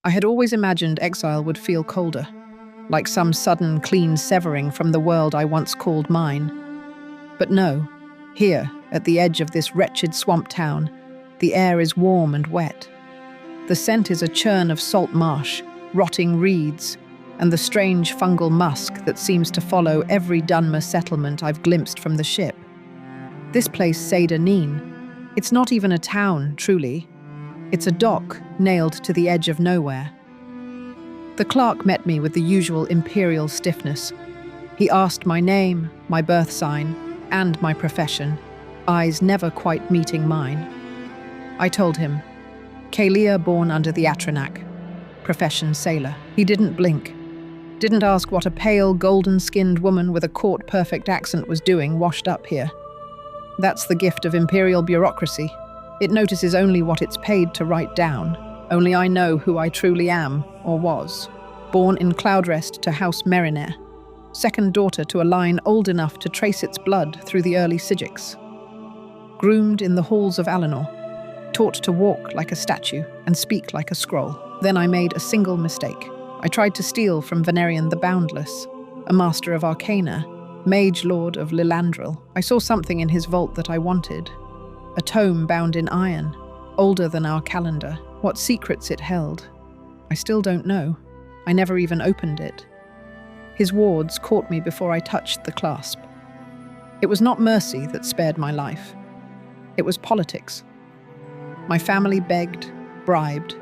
I had always imagined exile would feel colder, like some sudden, clean severing from the world I once called mine. But no, here, at the edge of this wretched swamp town, the air is warm and wet. The scent is a churn of salt marsh, rotting reeds, and the strange fungal musk that seems to follow every Dunmer settlement I've glimpsed from the ship. This place, Seyda Neen, it's not even a town, truly. It's a dock nailed to the edge of nowhere. The clerk met me with the usual imperial stiffness. He asked my name, my birth sign, and my profession, eyes never quite meeting mine. I told him, Caelia born under the Atronach, profession sailor. He didn't blink. Didn't ask what a pale, golden-skinned woman with a court-perfect accent was doing washed up here. That's the gift of imperial bureaucracy. It notices only what it's paid to write down. Only I know who I truly am, or was. Born in Cloudrest to House Merynair, second daughter to a line old enough to trace its blood through the early Sigics. Groomed in the halls of Alinor, taught to walk like a statue and speak like a scroll. Then I made a single mistake. I tried to steal from Venerian the Boundless, a master of arcana, mage lord of Lilandril. I saw something in his vault that I wanted. A tome bound in iron, older than our calendar. What secrets it held, I still don't know. I never even opened it. His wards caught me before I touched the clasp. It was not mercy that spared my life. It was politics. My family begged, bribed,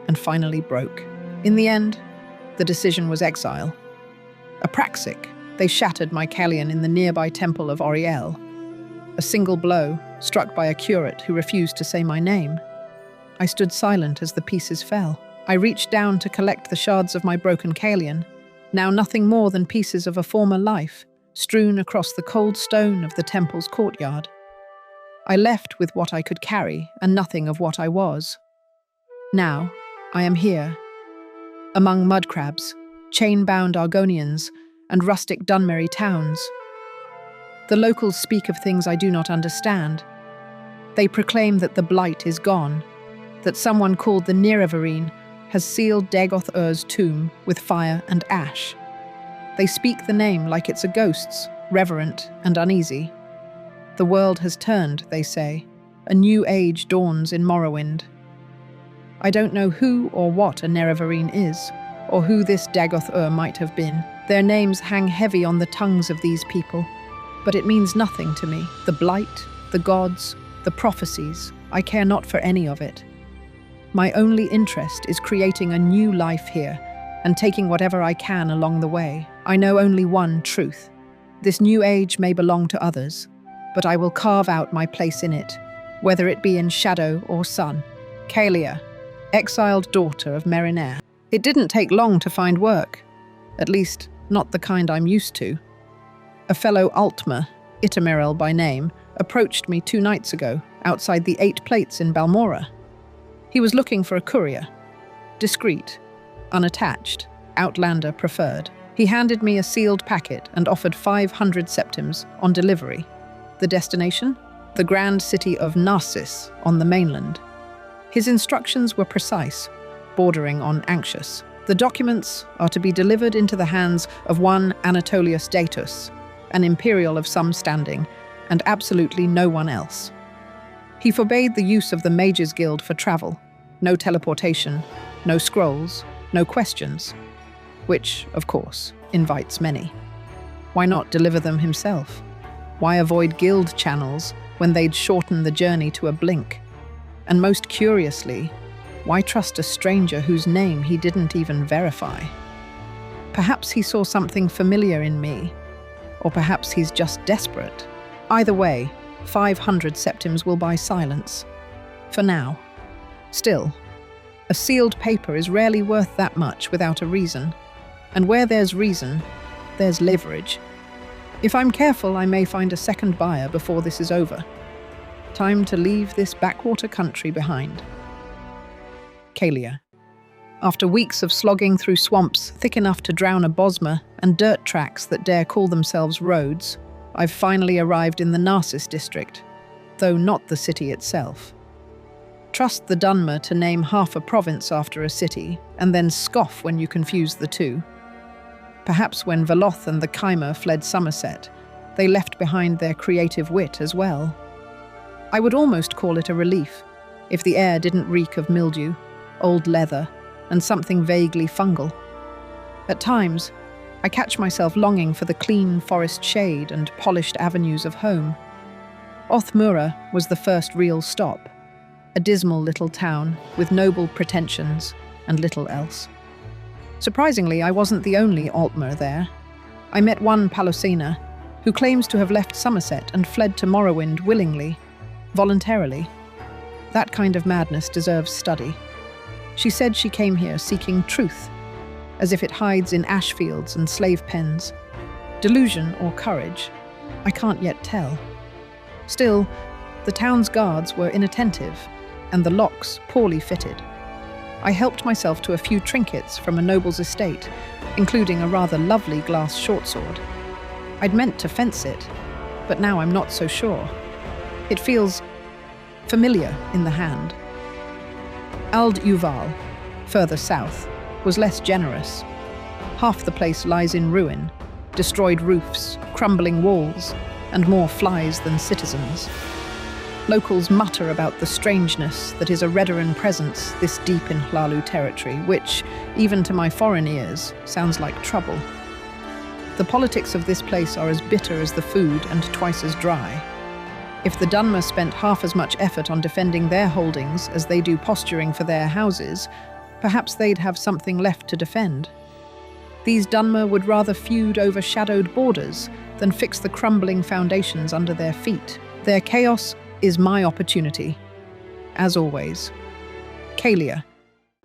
and finally broke. In the end, the decision was exile. Apraxic, they shattered my Caelian in the nearby temple of Oriel. A single blow, struck by a curate who refused to say my name. I stood silent as the pieces fell. I reached down to collect the shards of my broken Caelian, now nothing more than pieces of a former life, strewn across the cold stone of the temple's courtyard. I left with what I could carry and nothing of what I was. Now, I am here, among mudcrabs, chain-bound Argonians, and rustic Dunmerry towns. The locals speak of things I do not understand. They proclaim that the blight is gone, that someone called the Nerevarine has sealed Dagoth Ur's tomb with fire and ash. They speak the name like it's a ghost's, reverent and uneasy. The world has turned, they say. A new age dawns in Morrowind. I don't know who or what a Nerevarine is, or who this Dagoth Ur might have been. Their names hang heavy on the tongues of these people, but it means nothing to me. The blight, the gods, the prophecies, I care not for any of it. My only interest is creating a new life here and taking whatever I can along the way. I know only one truth. This new age may belong to others, but I will carve out my place in it, whether it be in shadow or sun. Caelia, exiled daughter of Merynair. It didn't take long to find work, at least not the kind I'm used to. A fellow Altmer, Itamirel by name, approached me 2 nights ago outside the 8 Plates in Balmora. He was looking for a courier, discreet, unattached, outlander preferred. He handed me a sealed packet and offered 500 septims on delivery. The destination? The grand city of Narcissus on the mainland. His instructions were precise, bordering on anxious. The documents are to be delivered into the hands of one Anatolius Datus, an imperial of some standing, and absolutely no one else. He forbade the use of the Mages Guild for travel. No teleportation, no scrolls, no questions. Which, of course, invites many. Why not deliver them himself? Why avoid guild channels when they'd shorten the journey to a blink? And most curiously, why trust a stranger whose name he didn't even verify? Perhaps he saw something familiar in me, or perhaps he's just desperate. Either way, 500 septims will buy silence. For now. Still, a sealed paper is rarely worth that much without a reason. And where there's reason, there's leverage. If I'm careful, I may find a second buyer before this is over. Time to leave this backwater country behind. Caelia. After weeks of slogging through swamps thick enough to drown a Bosmer and dirt tracks that dare call themselves roads, I've finally arrived in the Narcissus district, though not the city itself. Trust the Dunmer to name half a province after a city, and then scoff when you confuse the two. Perhaps when Veloth and the Chimer fled Summerset, they left behind their creative wit as well. I would almost call it a relief, if the air didn't reek of mildew, old leather, and something vaguely fungal. At times, I catch myself longing for the clean forest shade and polished avenues of home. Othmura was the first real stop, a dismal little town with noble pretensions and little else. Surprisingly, I wasn't the only Altmer there. I met one Palosina, who claims to have left Summerset and fled to Morrowind willingly, voluntarily. That kind of madness deserves study. She said she came here seeking truth, as if it hides in ash fields and slave pens. Delusion or courage, I can't yet tell. Still, the town's guards were inattentive, and the locks poorly fitted. I helped myself to a few trinkets from a noble's estate, including a rather lovely glass shortsword. I'd meant to fence it, but now I'm not so sure. It feels familiar in the hand. Ald-Uval, further south, was less generous. Half the place lies in ruin, destroyed roofs, crumbling walls, and more flies than citizens. Locals mutter about the strangeness that is a Redoran presence this deep in Hlaalu territory, which, even to my foreign ears, sounds like trouble. The politics of this place are as bitter as the food and twice as dry. If the Dunmer spent half as much effort on defending their holdings as they do posturing for their houses, perhaps they'd have something left to defend. These Dunmer would rather feud over shadowed borders than fix the crumbling foundations under their feet. Their chaos is my opportunity. As always. Caelia.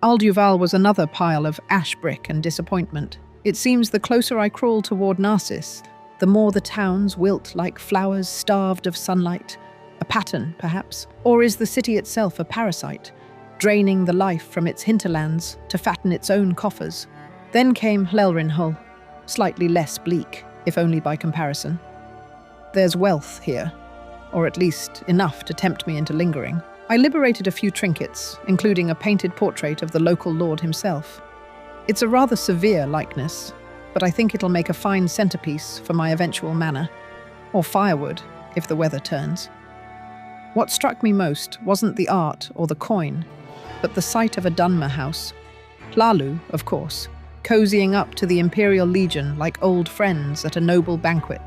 Ald-Uval was another pile of ash brick and disappointment. It seems the closer I crawl toward Narcissus, the more the towns wilt like flowers starved of sunlight. A pattern, perhaps. Or is the city itself a parasite, draining the life from its hinterlands to fatten its own coffers? Then came Hlaalu, slightly less bleak, if only by comparison. There's wealth here, or at least enough to tempt me into lingering. I liberated a few trinkets, including a painted portrait of the local lord himself. It's a rather severe likeness, but I think it'll make a fine centerpiece for my eventual manor, or firewood, if the weather turns. What struck me most wasn't the art or the coin, but the sight of a Dunmer house. Hlaalu, of course, cozying up to the Imperial Legion like old friends at a noble banquet.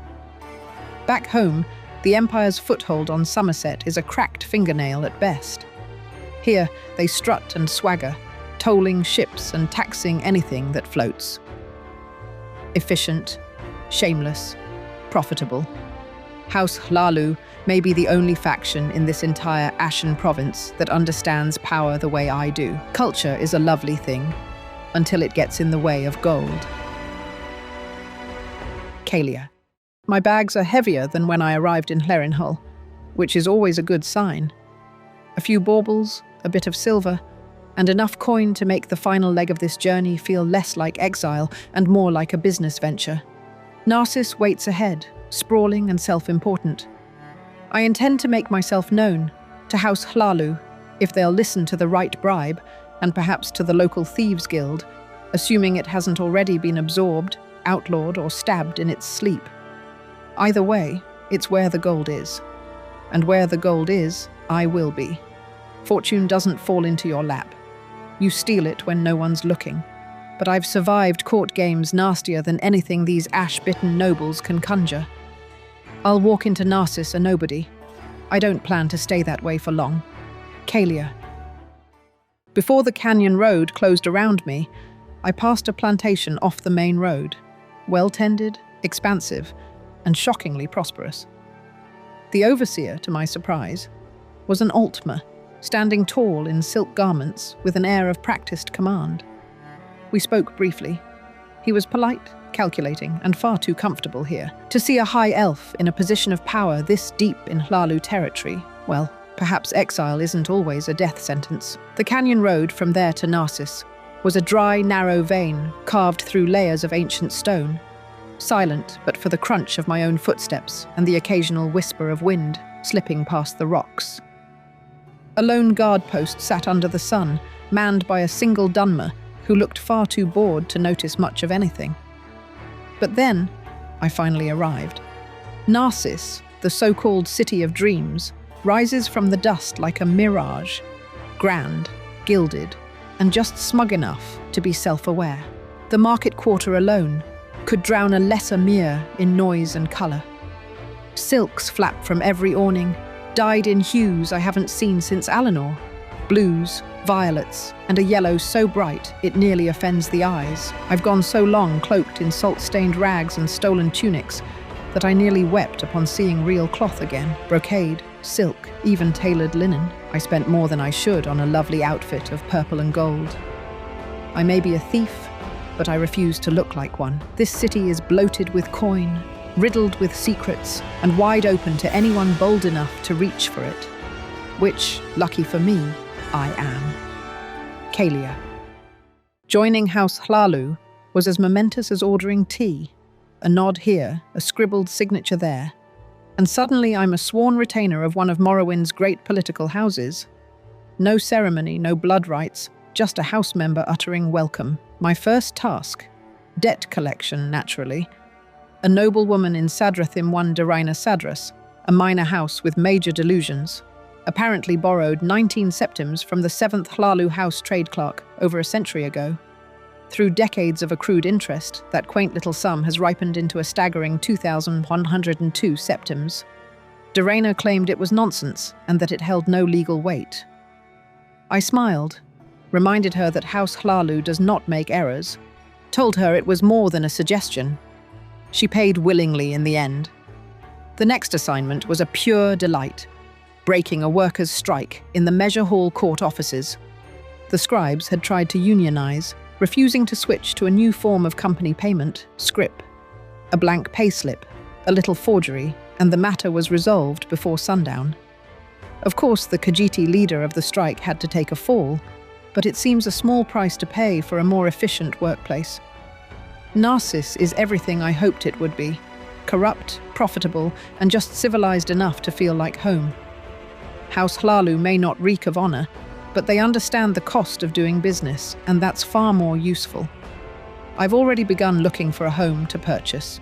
Back home, the Empire's foothold on Summerset is a cracked fingernail at best. Here, they strut and swagger, tolling ships and taxing anything that floats. Efficient, shameless, profitable. House Hlaalu may be the only faction in this entire Ashen province that understands power the way I do. Culture is a lovely thing, until it gets in the way of gold. Caelia. My bags are heavier than when I arrived in Hlaalu, which is always a good sign. A few baubles, a bit of silver, and enough coin to make the final leg of this journey feel less like exile and more like a business venture. Narcissus waits ahead, sprawling and self-important. I intend to make myself known to House Hlaalu if they'll listen to the right bribe and perhaps to the local Thieves Guild, assuming it hasn't already been absorbed, outlawed, or stabbed in its sleep. Either way, it's where the gold is. And where the gold is, I will be. Fortune doesn't fall into your lap. You steal it when no one's looking. But I've survived court games nastier than anything these ash-bitten nobles can conjure. I'll walk into Narcissus a nobody. I don't plan to stay that way for long. Caelia. Before the canyon road closed around me, I passed a plantation off the main road. Well-tended, expansive, and shockingly prosperous. The overseer, to my surprise, was an Altmer, standing tall in silk garments with an air of practiced command. We spoke briefly. He was polite, calculating, and far too comfortable here. To see a high elf in a position of power this deep in Hlaalu territory, well, perhaps exile isn't always a death sentence. The canyon road from there to Narcissus was a dry, narrow vein carved through layers of ancient stone, silent but for the crunch of my own footsteps and the occasional whisper of wind slipping past the rocks. A lone guard post sat under the sun, manned by a single Dunmer who looked far too bored to notice much of anything. But then, I finally arrived. Narcissus, the so-called City of Dreams, rises from the dust like a mirage, grand, gilded, and just smug enough to be self-aware. The market quarter alone could drown a lesser Mere in noise and colour. Silks flap from every awning, dyed in hues I haven't seen since Alinor. Blues, violets, and a yellow so bright it nearly offends the eyes. I've gone so long cloaked in salt-stained rags and stolen tunics that I nearly wept upon seeing real cloth again. Brocade, silk, even tailored linen. I spent more than I should on a lovely outfit of purple and gold. I may be a thief, but I refuse to look like one. This city is bloated with coin, riddled with secrets, and wide open to anyone bold enough to reach for it. Which, lucky for me, I am. Caelia. Joining House Hlaalu was as momentous as ordering tea. A nod here, a scribbled signature there, and suddenly I'm a sworn retainer of one of Morrowind's great political houses. No ceremony, no blood rites, just a house member uttering welcome. My first task, debt collection, naturally. A noblewoman in Sadrathim won Darina Sadras, a minor house with major delusions, apparently borrowed 19 septims from the 7th Hlaalu House trade clerk over a century ago. Through decades of accrued interest, that quaint little sum has ripened into a staggering 2,102 septims. Darina claimed it was nonsense and that it held no legal weight. I smiled, reminded her that House Hlaalu does not make errors, told her it was more than a suggestion. She paid willingly in the end. The next assignment was a pure delight, breaking a workers' strike in the Measure Hall court offices. The scribes had tried to unionize, refusing to switch to a new form of company payment, scrip. A blank payslip, a little forgery, and the matter was resolved before sundown. Of course, the Khajiiti leader of the strike had to take a fall, but it seems a small price to pay for a more efficient workplace. Narcissus is everything I hoped it would be. Corrupt, profitable, and just civilized enough to feel like home. House Hlaalu may not reek of honor, but they understand the cost of doing business, and that's far more useful. I've already begun looking for a home to purchase.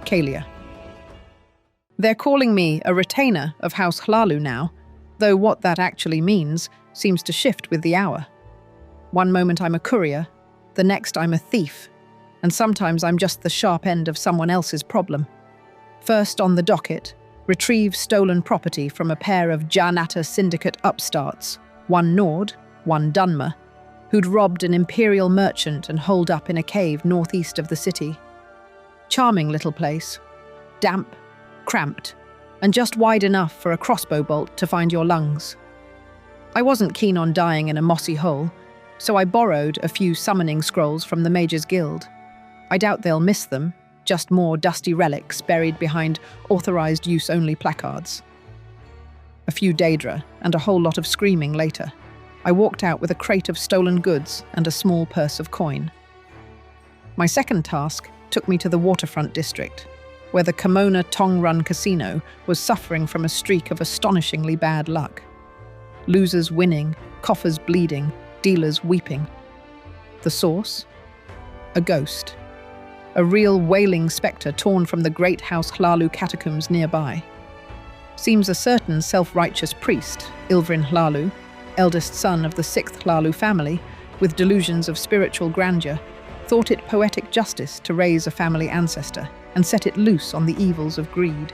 Caelia. They're calling me a retainer of House Hlaalu now, though what that actually means seems to shift with the hour. One moment I'm a courier, the next I'm a thief, and sometimes I'm just the sharp end of someone else's problem. First on the docket, retrieve stolen property from a pair of Janata syndicate upstarts, one Nord, one Dunmer, who'd robbed an imperial merchant and holed up in a cave northeast of the city. Charming little place, damp, cramped, and just wide enough for a crossbow bolt to find your lungs. I wasn't keen on dying in a mossy hole, so I borrowed a few summoning scrolls from the Mages Guild. I doubt they'll miss them, just more dusty relics buried behind authorized use-only placards. A few Daedra and a whole lot of screaming later. I walked out with a crate of stolen goods and a small purse of coin. My second task took me to the waterfront district, where the Kimona Tong Run Casino was suffering from a streak of astonishingly bad luck. Losers winning, coffers bleeding, dealers weeping. The source? A ghost. A real wailing spectre torn from the great House Hlaalu catacombs nearby. Seems a certain self-righteous priest, Ilvrin Hlaalu, eldest son of the 6th Hlaalu family, with delusions of spiritual grandeur, thought it poetic justice to raise a family ancestor and set it loose on the evils of greed.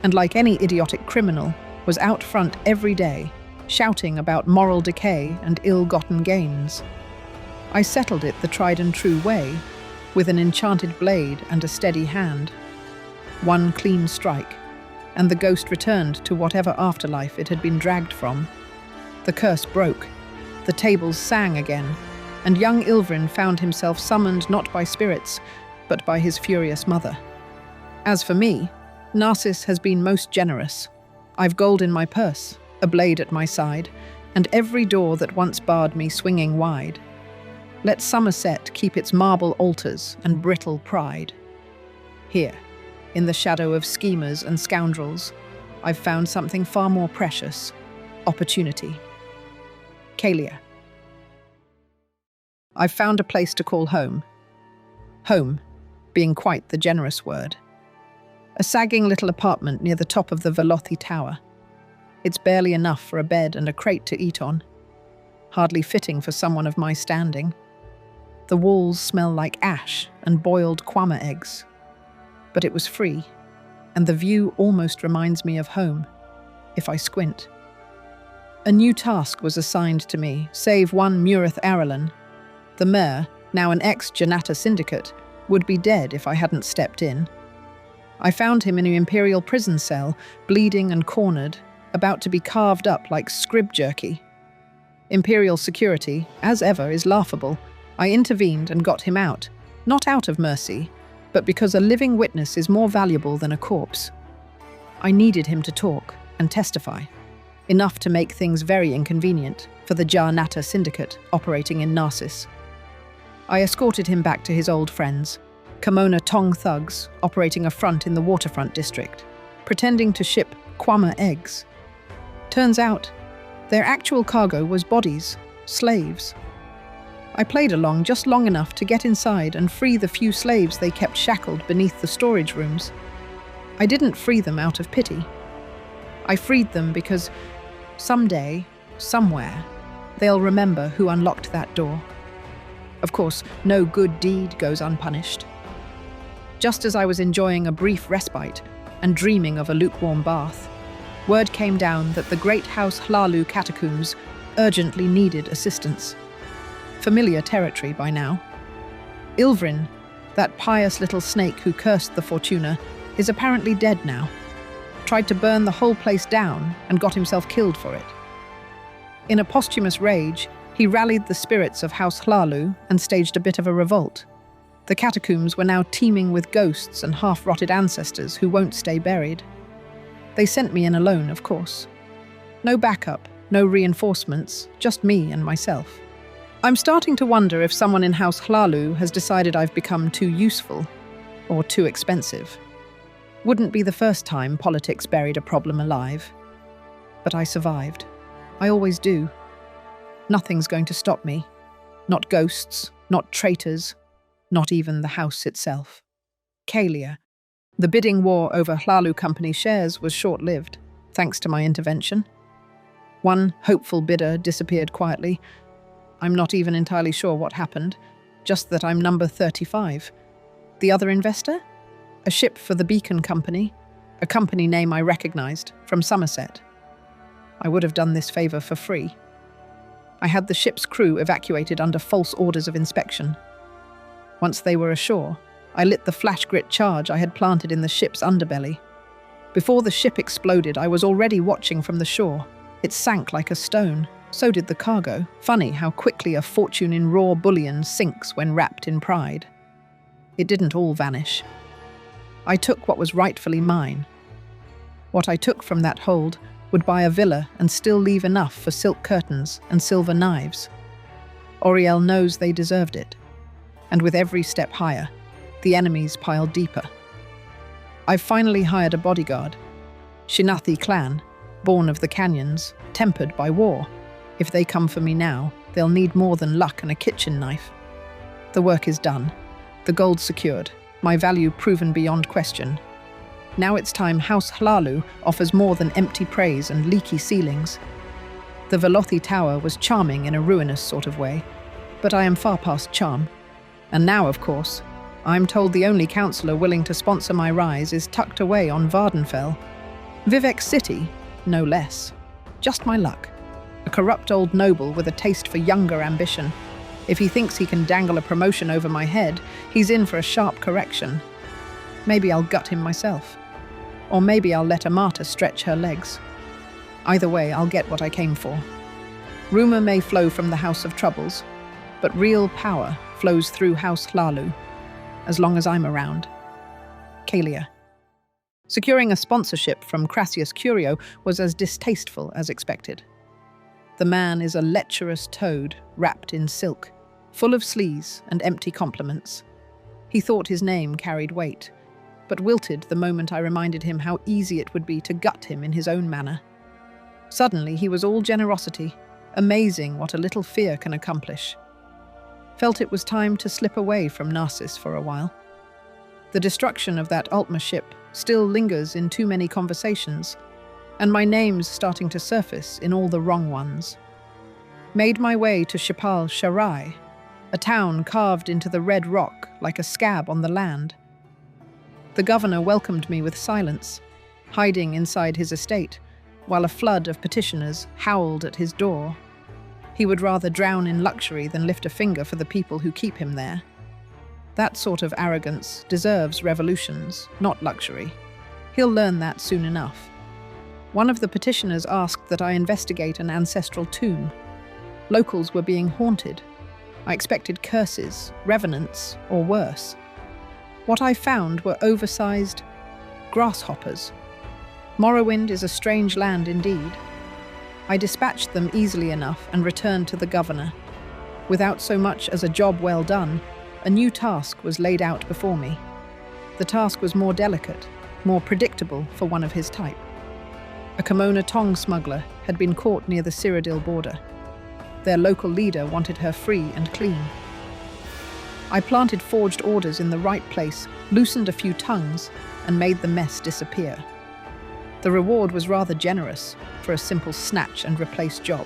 And like any idiotic criminal, was out front every day, shouting about moral decay and ill-gotten gains. I settled it the tried and true way, with an enchanted blade and a steady hand. One clean strike, and the ghost returned to whatever afterlife it had been dragged from. The curse broke, the tables sang again, and young Ilvrin found himself summoned not by spirits, but by his furious mother. As for me, Narcissus has been most generous. I've gold in my purse, a blade at my side, and every door that once barred me swinging wide. Let Summerset keep its marble altars and brittle pride. Here, in the shadow of schemers and scoundrels, I've found something far more precious. Opportunity. Caelia. I've found a place to call home. Home being quite the generous word. A sagging little apartment near the top of the Velothi Tower. It's barely enough for a bed and a crate to eat on. Hardly fitting for someone of my standing. The walls smell like ash and boiled kwama eggs. But it was free, and the view almost reminds me of home, if I squint. A new task was assigned to me, save one Murith Aralen. The mayor, now an ex-Janata syndicate, would be dead if I hadn't stepped in. I found him in an imperial prison cell, bleeding and cornered, about to be carved up like scrib jerky. Imperial security, as ever, is laughable. I intervened and got him out, not out of mercy, but because a living witness is more valuable than a corpse. I needed him to talk and testify, enough to make things very inconvenient for the Janata syndicate operating in Narcissus. I escorted him back to his old friends, Kimona Tong thugs operating a front in the waterfront district, pretending to ship kwama eggs. Turns out, their actual cargo was bodies, slaves. I played along just long enough to get inside and free the few slaves they kept shackled beneath the storage rooms. I didn't free them out of pity. I freed them because someday, somewhere, they'll remember who unlocked that door. Of course, no good deed goes unpunished. Just as I was enjoying a brief respite and dreaming of a lukewarm bath, word came down that the great House Hlaalu catacombs urgently needed assistance. Familiar territory by now. Ilvrin, that pious little snake who cursed the Fortuna, is apparently dead now. Tried to burn the whole place down and got himself killed for it. In a posthumous rage, he rallied the spirits of House Hlaalu and staged a bit of a revolt. The catacombs were now teeming with ghosts and half-rotted ancestors who won't stay buried. They sent me in alone, of course. No backup, no reinforcements, just me and myself. I'm starting to wonder if someone in House Hlaalu has decided I've become too useful or too expensive. Wouldn't be the first time politics buried a problem alive. But I survived. I always do. Nothing's going to stop me. Not ghosts, not traitors, not even the house itself. Caelia. The bidding war over Hlaalu Company shares was short-lived, thanks to my intervention. One hopeful bidder disappeared quietly. I'm not even entirely sure what happened, just that I'm number 35. The other investor? A ship for the Beacon Company, a company name I recognized from Summerset. I would have done this favor for free. I had the ship's crew evacuated under false orders of inspection. Once they were ashore, I lit the flash grit charge I had planted in the ship's underbelly. Before the ship exploded, I was already watching from the shore. It sank like a stone. So did the cargo. Funny how quickly a fortune in raw bullion sinks when wrapped in pride. It didn't all vanish. I took what was rightfully mine. What I took from that hold would buy a villa and still leave enough for silk curtains and silver knives. Auriel knows they deserved it. And with every step higher, the enemies piled deeper. I've finally hired a bodyguard. Shinathi clan, born of the canyons, tempered by war. If they come for me now, they'll need more than luck and a kitchen knife. The work is done. The gold secured. My value proven beyond question. Now it's time House Hlaalu offers more than empty praise and leaky ceilings. The Velothi Tower was charming in a ruinous sort of way, but I am far past charm. And now, of course, I'm told the only councillor willing to sponsor my rise is tucked away on Vardenfell. Vivek City, no less. Just my luck. A corrupt old noble with a taste for younger ambition. If he thinks he can dangle a promotion over my head, he's in for a sharp correction. Maybe I'll gut him myself. Or maybe I'll let Amata stretch her legs. Either way, I'll get what I came for. Rumour may flow from the House of Troubles, but real power flows through House Hlaalu, as long as I'm around. Caelia. Securing a sponsorship from Crassius Curio was as distasteful as expected. The man is a lecherous toad wrapped in silk, full of sleaze and empty compliments. He thought his name carried weight. but wilted the moment I reminded him how easy it would be to gut him in his own manner. Suddenly, he was all generosity, amazing what a little fear can accomplish. Felt it was time to slip away from Narcissus for a while. The destruction of that Ultima ship still lingers in too many conversations, and my name's starting to surface in all the wrong ones. Made my way to Shipal Sharai, a town carved into the red rock like a scab on the land. The governor welcomed me with silence, hiding inside his estate, while a flood of petitioners howled at his door. He would rather drown in luxury than lift a finger for the people who keep him there. That sort of arrogance deserves revolutions, not luxury. He'll learn that soon enough. One of the petitioners asked that I investigate an ancestral tomb. Locals were being haunted. I expected curses, revenants, or worse. What I found were oversized grasshoppers. Morrowind is a strange land indeed. I dispatched them easily enough and returned to the governor. Without so much as a job well done, a new task was laid out before me. The task was more delicate, more predictable for one of his type. A Kimona Tong smuggler had been caught near the Cyrodiil border. Their local leader wanted her free and clean. I planted forged orders in the right place, loosened a few tongues, and made the mess disappear. The reward was rather generous for a simple snatch and replace job.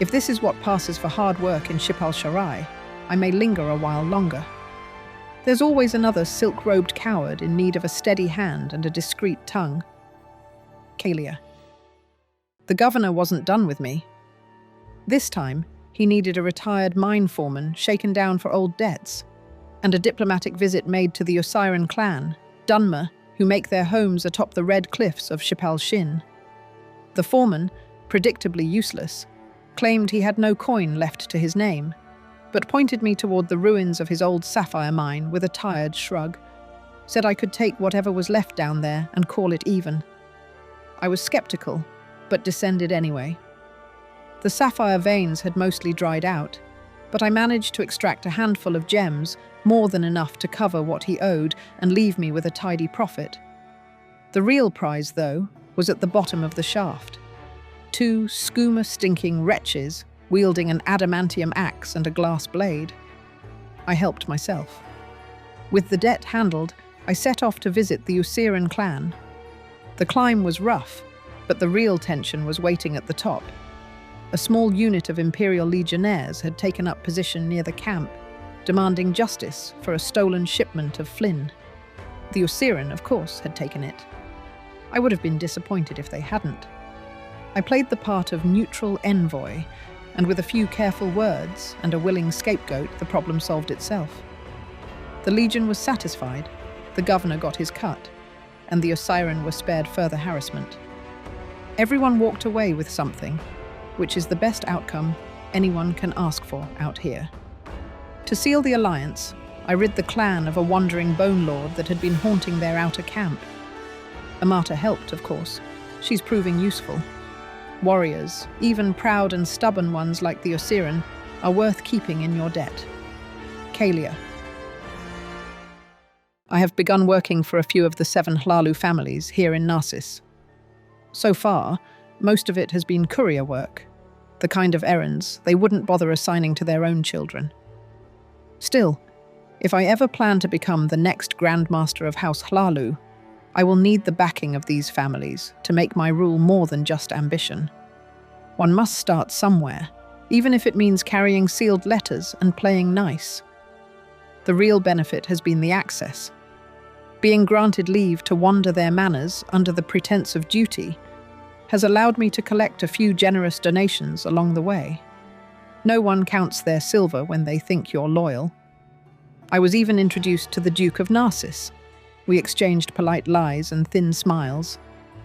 If this is what passes for hard work in Shipal Sharai, I may linger a while longer. There's always another silk-robed coward in need of a steady hand and a discreet tongue. Caelia. The governor wasn't done with me. This time, he needed a retired mine foreman shaken down for old debts, and a diplomatic visit made to the Osiran clan, Dunmer, who make their homes atop the red cliffs of Shipal Shin. The foreman, predictably useless, claimed he had no coin left to his name, but pointed me toward the ruins of his old sapphire mine with a tired shrug, said I could take whatever was left down there and call it even. I was skeptical, but descended anyway. The sapphire veins had mostly dried out, but I managed to extract a handful of gems, more than enough to cover what he owed and leave me with a tidy profit. The real prize, though, was at the bottom of the shaft. Two skooma-stinking wretches wielding an adamantium axe and a glass blade. I helped myself. With the debt handled, I set off to visit the Osiran clan. The climb was rough, but the real tension was waiting at the top. A small unit of Imperial legionnaires had taken up position near the camp, demanding justice for a stolen shipment of Flynn. The Osiran, of course, had taken it. I would have been disappointed if they hadn't. I played the part of neutral envoy, and with a few careful words and a willing scapegoat, the problem solved itself. The Legion was satisfied, the governor got his cut, and the Osiran were spared further harassment. Everyone walked away with something, which is the best outcome anyone can ask for out here. To seal the alliance, I rid the clan of a wandering bone lord that had been haunting their outer camp. Amata helped, of course. She's proving useful. Warriors, even proud and stubborn ones like the Osiran, are worth keeping in your debt. Caelia. I have begun working for a few of the 7 Hlaalu families here in Narcissus. So far, most of it has been courier work, the kind of errands they wouldn't bother assigning to their own children. Still, if I ever plan to become the next Grandmaster of House Hlaalu, I will need the backing of these families to make my rule more than just ambition. One must start somewhere, even if it means carrying sealed letters and playing nice. The real benefit has been the access. Being granted leave to wander their manors under the pretense of duty has allowed me to collect a few generous donations along the way. No one counts their silver when they think you're loyal. I was even introduced to the Duke of Narcissus. We exchanged polite lies and thin smiles.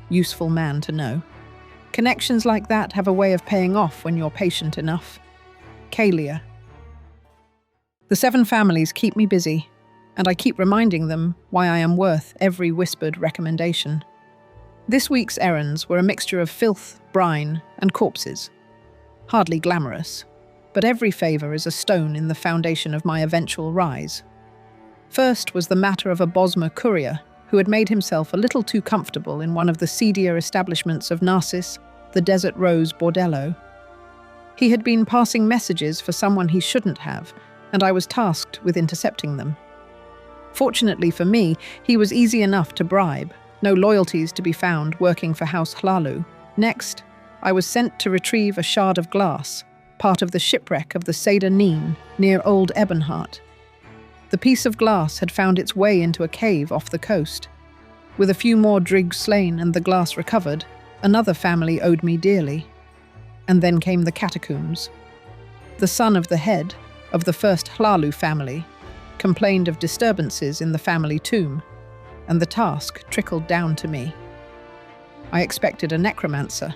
Useful man to know. Connections like that have a way of paying off when you're patient enough. Caelia. The 7 families keep me busy, and I keep reminding them why I am worth every whispered recommendation. This week's errands were a mixture of filth, brine, and corpses. Hardly glamorous, but every favour is a stone in the foundation of my eventual rise. First was the matter of a Bosmer courier who had made himself a little too comfortable in one of the seedier establishments of Narcissus, the Desert Rose Bordello. He had been passing messages for someone he shouldn't have, and I was tasked with intercepting them. Fortunately for me, he was easy enough to bribe, no loyalties to be found working for House Hlaalu. Next, I was sent to retrieve a shard of glass, part of the shipwreck of the Seder Neen near Old Ebonheart. The piece of glass had found its way into a cave off the coast. With a few more Drigs slain and the glass recovered, another family owed me dearly. And then came the catacombs. The son of the head of the first Hlaalu family complained of disturbances in the family tomb, and the task trickled down to me. I expected a necromancer.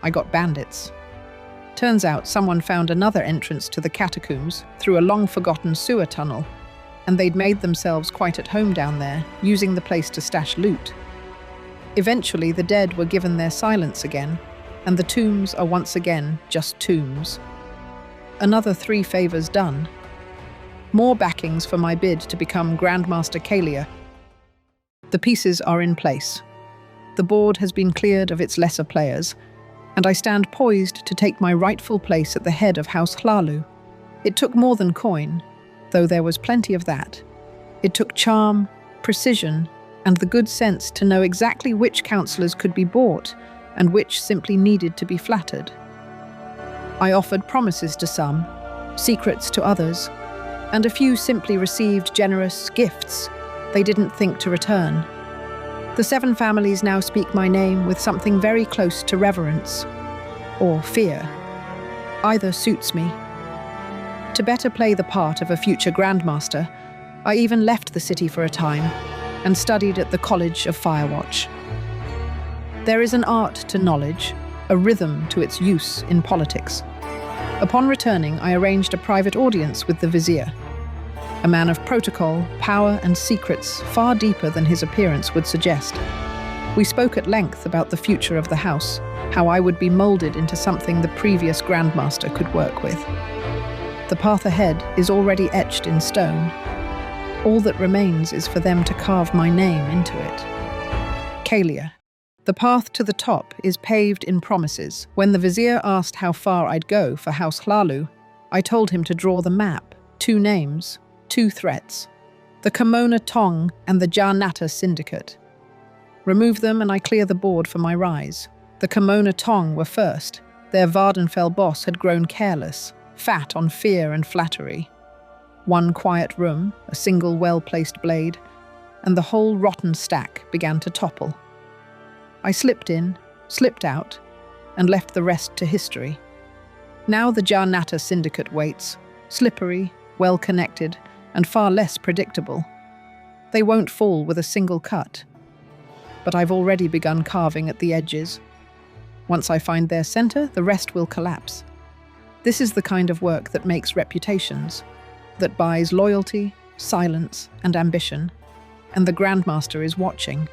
I got bandits. Turns out someone found another entrance to the catacombs through a long-forgotten sewer tunnel, and they'd made themselves quite at home down there, using the place to stash loot. Eventually, the dead were given their silence again, and the tombs are once again just tombs. Another 3 favors done. More backings for my bid to become Grandmaster Caelia. The pieces are in place. The board has been cleared of its lesser players, and I stand poised to take my rightful place at the head of House Hlaalu. It took more than coin, though there was plenty of that. It took charm, precision, and the good sense to know exactly which councillors could be bought and which simply needed to be flattered. I offered promises to some, secrets to others, and a few simply received generous gifts they didn't think to return. The 7 families now speak my name with something very close to reverence, or fear. Either suits me. To better play the part of a future Grandmaster, I even left the city for a time and studied at the College of Firewatch. There is an art to knowledge, a rhythm to its use in politics. Upon returning, I arranged a private audience with the Vizier, a man of protocol, power, and secrets far deeper than his appearance would suggest. We spoke at length about the future of the house, how I would be molded into something the previous Grandmaster could work with. The path ahead is already etched in stone. All that remains is for them to carve my name into it. Caelia. The path to the top is paved in promises. When the Vizier asked how far I'd go for House Hlaalu, I told him to draw the map, 2 names, 2 threats, the Kimona Tong and the Jarnata Syndicate. Remove them and I clear the board for my rise. The Kimona Tong were first. Their Vardenfell boss had grown careless, fat on fear and flattery. 1 quiet room, a single well-placed blade, and the whole rotten stack began to topple. I slipped in, slipped out, and left the rest to history. Now the Jarnata Syndicate waits, slippery, well-connected, and far less predictable. They won't fall with a single cut. But I've already begun carving at the edges. Once I find their center, the rest will collapse. This is the kind of work that makes reputations, that buys loyalty, silence, and ambition, and the Grandmaster is watching.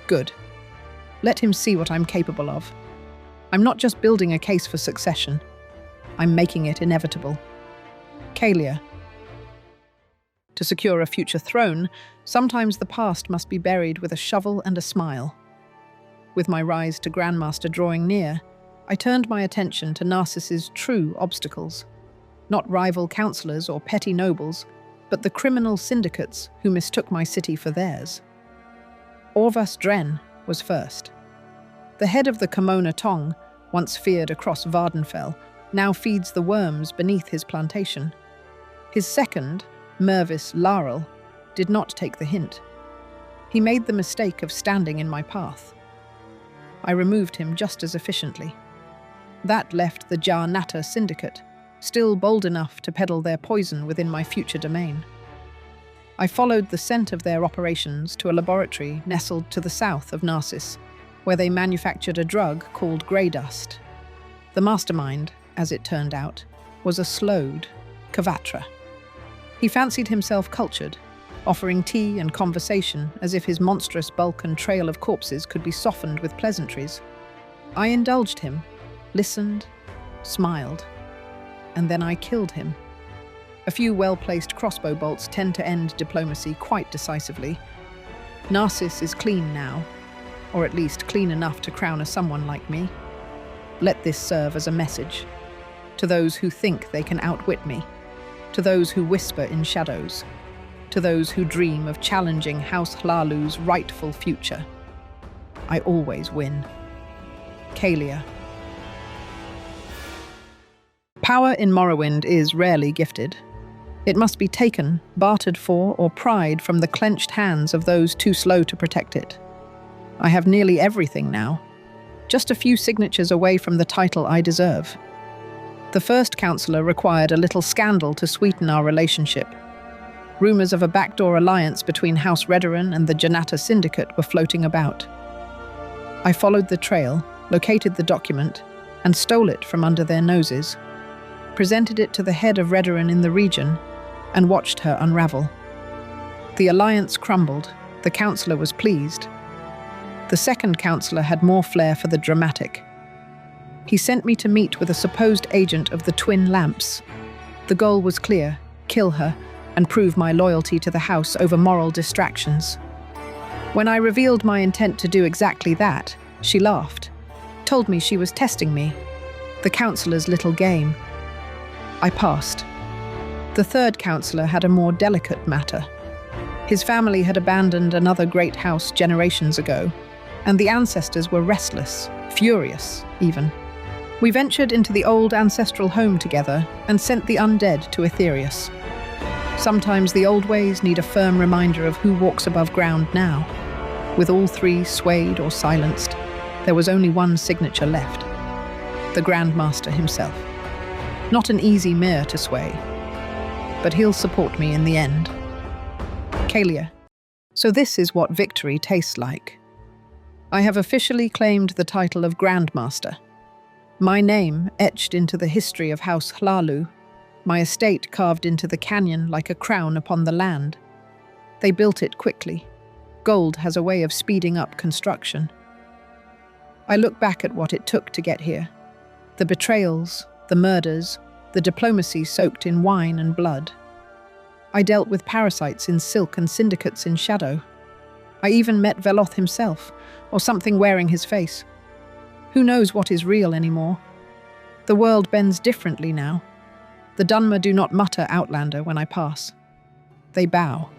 Good. Let him see what I'm capable of. I'm not just building a case for succession. I'm making it inevitable. Caelia. To secure a future throne, sometimes the past must be buried with a shovel and a smile. With my rise to Grandmaster drawing near, I turned my attention to Narcissus's true obstacles. Not rival councillors or petty nobles, but the criminal syndicates who mistook my city for theirs. Orvas Dren was first. The head of the Kimona Tong, once feared across Vardenfell, now feeds the worms beneath his plantation. His second, Mervis Laurel, did not take the hint. He made the mistake of standing in my path. I removed him just as efficiently. That left the Jarnata Syndicate, still bold enough to peddle their poison within my future domain. I followed the scent of their operations to a laboratory nestled to the south of Narcissus, where they manufactured a drug called grey dust. The mastermind, as it turned out, was a slowed Kavatra. He fancied himself cultured, offering tea and conversation as if his monstrous bulk and trail of corpses could be softened with pleasantries. I indulged him, listened, smiled, and then I killed him. A few well-placed crossbow bolts tend to end diplomacy quite decisively. Narcissus is clean now, or at least clean enough to crown a someone like me. Let this serve as a message to those who think they can outwit me, to those who whisper in shadows, to those who dream of challenging House Hlaalu's rightful future. I always win. Caelia. Power in Morrowind is rarely gifted. It must be taken, bartered for, or pried from the clenched hands of those too slow to protect it. I have nearly everything now, just a few signatures away from the title I deserve. The first councillor required a little scandal to sweeten our relationship. Rumours of a backdoor alliance between House Redoran and the Janata Syndicate were floating about. I followed the trail, located the document, and stole it from under their noses, presented it to the head of Redoran in the region, and watched her unravel. The alliance crumbled. The councillor was pleased. The second councillor had more flair for the dramatic. He sent me to meet with a supposed agent of the Twin Lamps. The goal was clear: kill her and prove my loyalty to the house over moral distractions. When I revealed my intent to do exactly that, she laughed, told me she was testing me, the councillor's little game. I passed. The third councillor had a more delicate matter. His family had abandoned another great house generations ago, and the ancestors were restless, furious even. We ventured into the old ancestral home together and sent the undead to Aetherius. Sometimes the old ways need a firm reminder of who walks above ground now. With all three swayed or silenced, there was only one signature left: the Grandmaster himself. Not an easy mare to sway, but he'll support me in the end. Caelia. So this is what victory tastes like. I have officially claimed the title of Grandmaster. My name etched into the history of House Hlaalu, my estate carved into the canyon like a crown upon the land. They built it quickly. Gold has a way of speeding up construction. I look back at what it took to get here. The betrayals, the murders, the diplomacy soaked in wine and blood. I dealt with parasites in silk and syndicates in shadow. I even met Veloth himself, or something wearing his face. Who knows what is real anymore? The world bends differently now. The Dunmer do not mutter Outlander when I pass. They bow.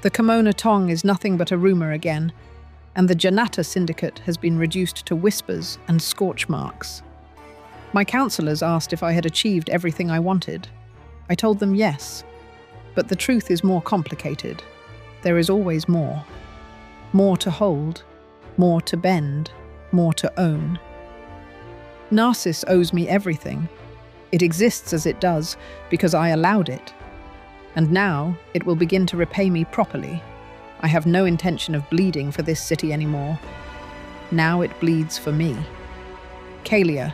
The Kimona Tong is nothing but a rumour again, and the Janata Syndicate has been reduced to whispers and scorch marks. My councillors asked if I had achieved everything I wanted. I told them yes, but the truth is more complicated. There is always more. More to hold, more to bend, more to own. Narcissus owes me everything. It exists as it does because I allowed it. And now it will begin to repay me properly. I have no intention of bleeding for this city anymore. Now it bleeds for me. Caelia,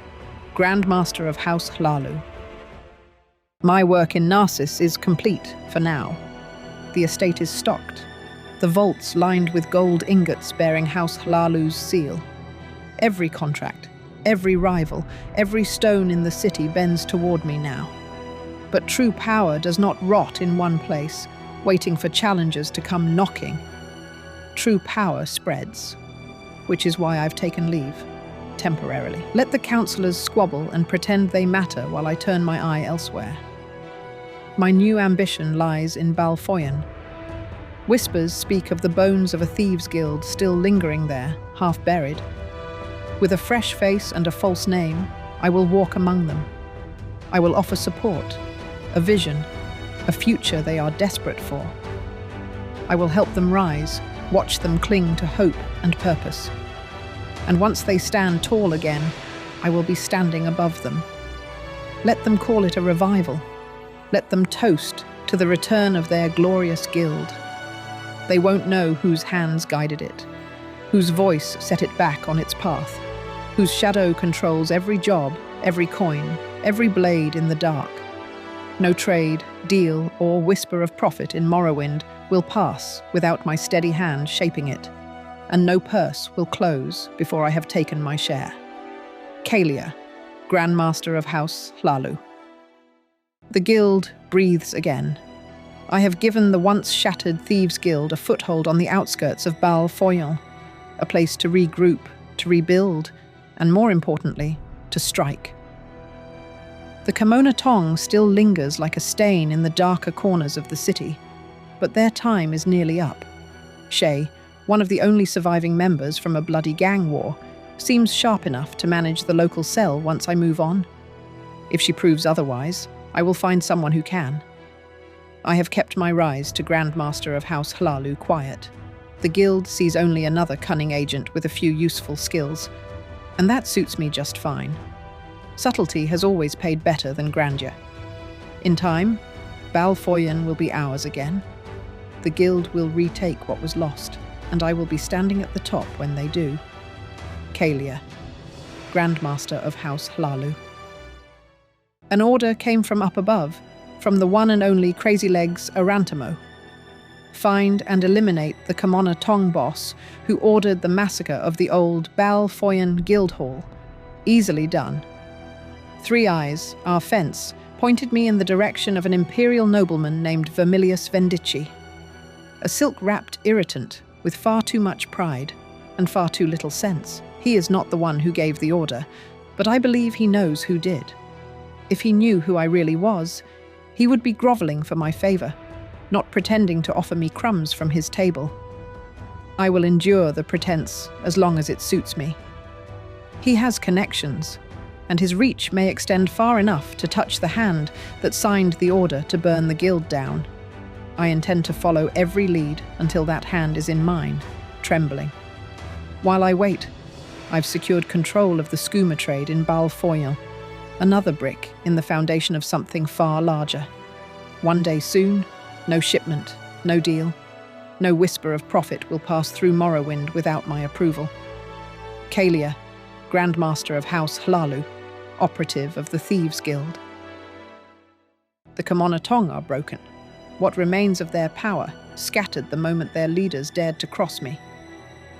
Grandmaster of House Hlaalu. My work in Narcissus is complete for now. The estate is stocked. The vaults lined with gold ingots bearing House Hlaalu's seal. Every contract, every rival, every stone in the city bends toward me now. But true power does not rot in one place, waiting for challengers to come knocking. True power spreads, which is why I've taken leave. Temporarily. Let the councillors squabble and pretend they matter while I turn my eye elsewhere. My new ambition lies in Balfoyen. Whispers speak of the bones of a thieves guild still lingering there, half buried. With a fresh face and a false name, I will walk among them. I will offer support, a vision, a future they are desperate for. I will help them rise, watch them cling to hope and purpose. And once they stand tall again, I will be standing above them. Let them call it a revival. Let them toast to the return of their glorious guild. They won't know whose hands guided it, whose voice set it back on its path, whose shadow controls every job, every coin, every blade in the dark. No trade, deal, or whisper of profit in Morrowind will pass without my steady hand shaping it, and no purse will close before I have taken my share. Caelia, Grandmaster of House Hlaalu. The guild breathes again. I have given the once-shattered Thieves Guild a foothold on the outskirts of Bal Foyon, a place to regroup, to rebuild, and more importantly, to strike. The Kimono Tong still lingers like a stain in the darker corners of the city, but their time is nearly up. Shay, one of the only surviving members from a bloody gang war, seems sharp enough to manage the local cell once I move on. If she proves otherwise, I will find someone who can. I have kept my rise to Grandmaster of House Hlaalu quiet. The guild sees only another cunning agent with a few useful skills, and that suits me just fine. Subtlety has always paid better than grandeur. In time, Bal Foyon will be ours again. The guild will retake what was lost, and I will be standing at the top when they do. Caelia, Grandmaster of House Hlaalu. An order came from up above, from the one and only Crazy Legs Arantamo. Find and eliminate the Kimono Tong boss who ordered the massacre of the old Bal Foyon Guild Hall. Easily done. Three Eyes, our fence, pointed me in the direction of an imperial nobleman named Vermilius Vendici. A silk-wrapped irritant with far too much pride and far too little sense. He is not the one who gave the order, but I believe he knows who did. If he knew who I really was, he would be groveling for my favor, not pretending to offer me crumbs from his table. I will endure the pretense as long as it suits me. He has connections, and his reach may extend far enough to touch the hand that signed the order to burn the guild down. I intend to follow every lead until that hand is in mine, trembling. While I wait, I've secured control of the skooma trade in Bal Foyon, another brick in the foundation of something far larger. One day soon, no shipment, no deal, no whisper of profit will pass through Morrowind without my approval. Caelia, Grandmaster of House Hlaalu, operative of the Thieves Guild. The Kimono Tong are broken. What remains of their power scattered the moment their leaders dared to cross me.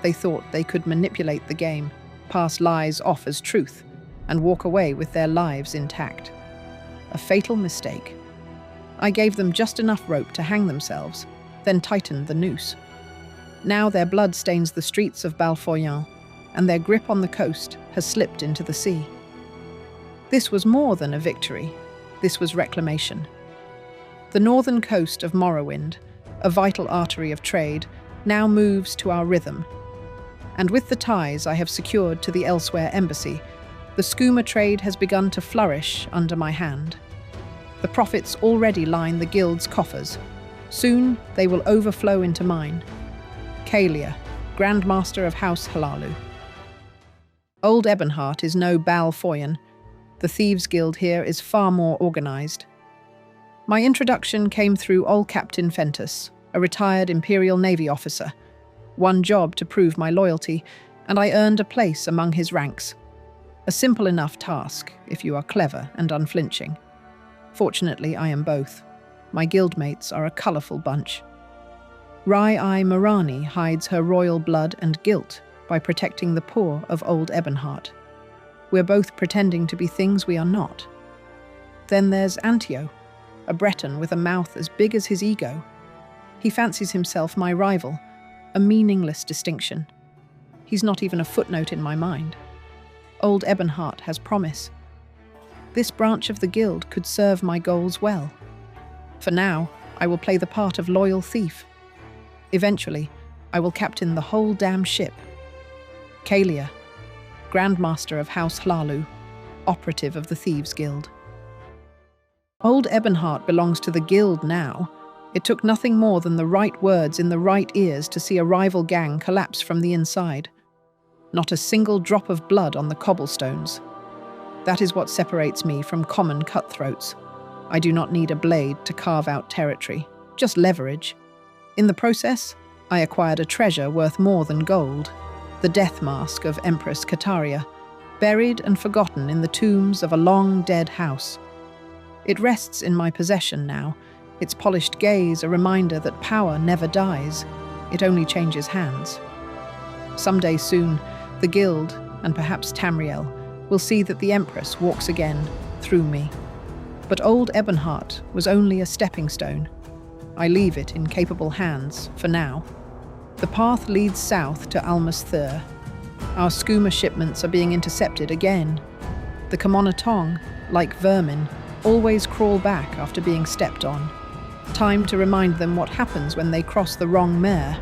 They thought they could manipulate the game, pass lies off as truth, and walk away with their lives intact. A fatal mistake. I gave them just enough rope to hang themselves, then tightened the noose. Now their blood stains the streets of Bal Foyon, and their grip on the coast has slipped into the sea. This was more than a victory. This was reclamation. The northern coast of Morrowind, a vital artery of trade, now moves to our rhythm. And with the ties I have secured to the Elsewhere embassy, the skooma trade has begun to flourish under my hand. The profits already line the guild's coffers. Soon they will overflow into mine. Caelia, Grandmaster of House Hlaalu. Old Ebonheart is no Bal Foyon. The Thieves Guild here is far more organized. My introduction came through old Captain Fentus, a retired Imperial Navy officer. One job to prove my loyalty, and I earned a place among his ranks. A simple enough task, if you are clever and unflinching. Fortunately, I am both. My guildmates are a colourful bunch. Rai Marani hides her royal blood and guilt by protecting the poor of Old Ebonheart. We're both pretending to be things we are not. Then there's Antio, a Breton with a mouth as big as his ego. He fancies himself my rival, a meaningless distinction. He's not even a footnote in my mind. Old Ebonheart has promise. This branch of the guild could serve my goals well. For now, I will play the part of loyal thief. Eventually, I will captain the whole damn ship. Caelia, Grandmaster of House Hlaalu, operative of the Thieves Guild. Old Ebonheart belongs to the guild now. It took nothing more than the right words in the right ears to see a rival gang collapse from the inside. Not a single drop of blood on the cobblestones. That is what separates me from common cutthroats. I do not need a blade to carve out territory, just leverage. In the process, I acquired a treasure worth more than gold. The death mask of Empress Kataria, buried and forgotten in the tombs of a long-dead house. It rests in my possession now, its polished gaze a reminder that power never dies, it only changes hands. Someday soon, the Guild, and perhaps Tamriel, will see that the Empress walks again through me. But old Ebonheart was only a stepping stone. I leave it in capable hands, for now. The path leads south to Almas Thur. Our skooma shipments are being intercepted again. The Caelia, like vermin, always crawl back after being stepped on. Time to remind them what happens when they cross the wrong mare.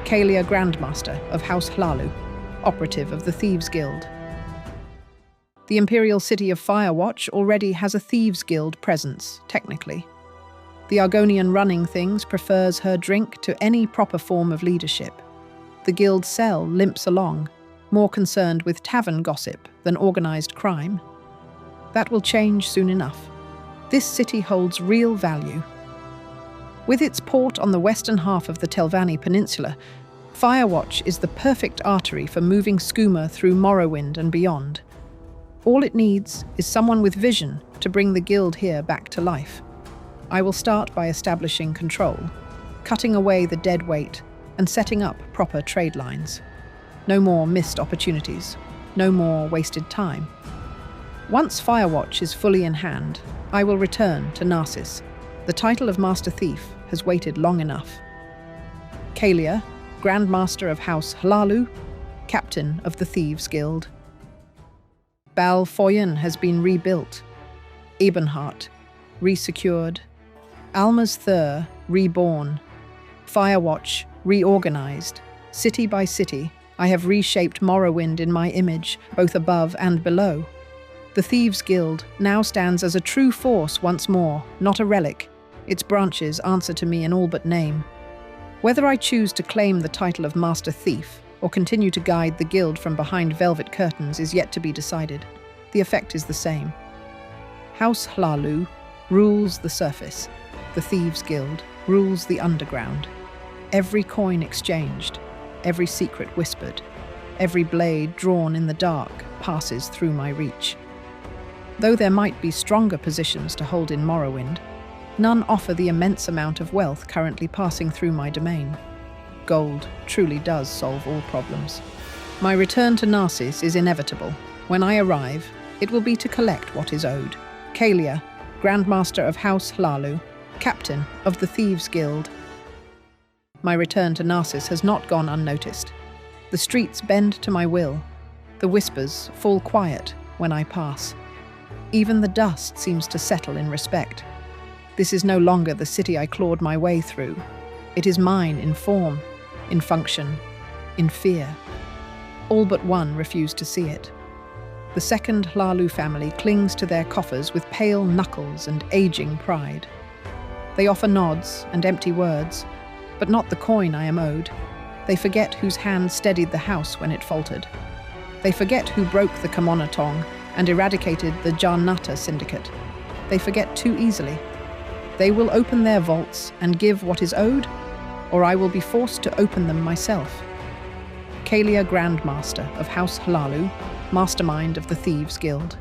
Caelia Grandmaster of House Hlaalu, operative of the Thieves Guild. The Imperial City of Firewatch already has a Thieves Guild presence, technically. The Argonian running things prefers her drink to any proper form of leadership. The guild cell limps along, more concerned with tavern gossip than organized crime. That will change soon enough. This city holds real value. With its port on the western half of the Telvanni Peninsula, Firewatch is the perfect artery for moving skooma through Morrowind and beyond. All it needs is someone with vision to bring the guild here back to life. I will start by establishing control, cutting away the dead weight, and setting up proper trade lines. No more missed opportunities, no more wasted time. Once Firewatch is fully in hand, I will return to Narcissus. The title of Master Thief has waited long enough. Caelia, Grandmaster of House Hlaalu, Captain of the Thieves Guild. Bal Foyen has been rebuilt. Ebenhart, resecured. Almas Thur, reborn. Firewatch, reorganized. City by city, I have reshaped Morrowind in my image, both above and below. The Thieves Guild now stands as a true force once more, not a relic. Its branches answer to me in all but name. Whether I choose to claim the title of Master Thief or continue to guide the guild from behind velvet curtains is yet to be decided. The effect is the same. House Hlaalu rules the surface. The Thieves Guild rules the underground. Every coin exchanged, every secret whispered, every blade drawn in the dark passes through my reach. Though there might be stronger positions to hold in Morrowind, none offer the immense amount of wealth currently passing through my domain. Gold truly does solve all problems. My return to Narcissus is inevitable. When I arrive, it will be to collect what is owed. Caelia, Grandmaster of House Hlaalu, Captain of the Thieves Guild. My return to Narcissus has not gone unnoticed. The streets bend to my will. The whispers fall quiet when I pass. Even the dust seems to settle in respect. This is no longer the city I clawed my way through. It is mine in form, in function, in fear. All but one refuse to see it. The second Hlaalu family clings to their coffers with pale knuckles and aging pride. They offer nods and empty words, but not the coin I am owed. They forget whose hand steadied the house when it faltered. They forget who broke the Caelia and eradicated the Jarnata syndicate. They forget too easily. They will open their vaults and give what is owed, or I will be forced to open them myself. Caelia Grandmaster of House Hlaalu, Mastermind of the Thieves Guild.